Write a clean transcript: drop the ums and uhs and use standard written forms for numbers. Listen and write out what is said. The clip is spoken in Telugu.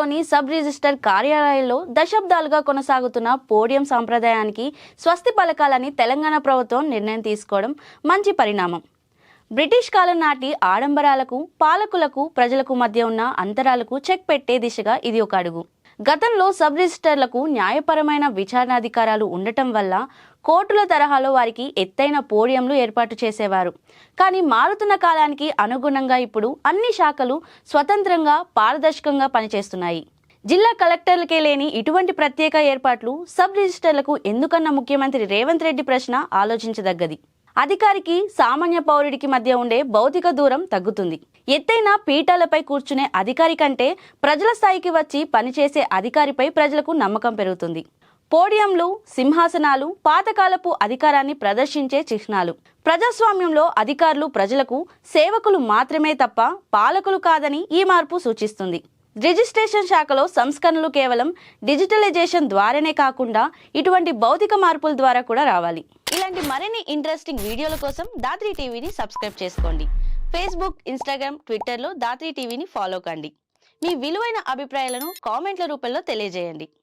జిల్లాలోని సబ్ రిజిస్టర్ కార్యాలయాల్లో దశాబ్దాలుగా కొనసాగుతున్న పోడియం సాంప్రదాయానికి స్వస్తి పలకాలని తెలంగాణ ప్రభుత్వం నిర్ణయం తీసుకోవడం మంచి పరిణామం. బ్రిటిష్ కాలం నాటి ఆడంబరాలకు, పాలకులకు, ప్రజలకు మధ్య ఉన్న అంతరాలకు చెక్ పెట్టే దిశగా ఇది ఒక అడుగు. గతంలో సబ్ రిజిస్టర్లకు న్యాయపరమైన విచారణాధికారాలు ఉండటం వల్ల కోర్టుల తరహాలో వారికి ఎత్తైన పోడియంలు ఏర్పాటు చేసేవారు. కానీ మారుతున్న కాలానికి అనుగుణంగా ఇప్పుడు అన్ని శాఖలు స్వతంత్రంగా, పారదర్శకంగా పనిచేస్తున్నాయి. జిల్లా కలెక్టర్లకే లేని ఇటువంటి ప్రత్యేక ఏర్పాట్లు సబ్ రిజిస్టర్లకు ఎందుకన్న ముఖ్యమంత్రి రేవంత్ రెడ్డి ప్రశ్న ఆలోచించదగ్గది. అధికారికి, సామాన్య పౌరుడికి మధ్య ఉండే భౌతిక దూరం తగ్గుతుంది. ఎత్తైన పీఠాలపై కూర్చునే అధికారి కంటే ప్రజల స్థాయికి వచ్చి పనిచేసే అధికారిపై ప్రజలకు నమ్మకం పెరుగుతుంది. పోడియంలు, సింహాసనాలు పాతకాలపు అధికారాన్ని ప్రదర్శించే చిహ్నాలు. ప్రజాస్వామ్యంలో అధికారులు ప్రజలకు సేవకులు మాత్రమే తప్ప పాలకులు కాదని ఈ మార్పు సూచిస్తుంది. రిజిస్ట్రేషన్ శాఖలో సంస్కరణలు కేవలం డిజిటలైజేషన్ ద్వారానే కాకుండా ఇటువంటి భౌతిక మార్పుల ద్వారా కూడా రావాలి. ఇలాంటి మరిన్ని ఇంట్రెస్టింగ్ వీడియోల కోసం దాత్రి టీవీని సబ్స్క్రైబ్ చేసుకోండి. ఫేస్బుక్, ఇన్స్టాగ్రామ్, ట్విట్టర్లో దాత్రి టీవీని ఫాలో కండి. మీ విలువైన అభిప్రాయాలను కామెంట్ల రూపంలో తెలియజేయండి.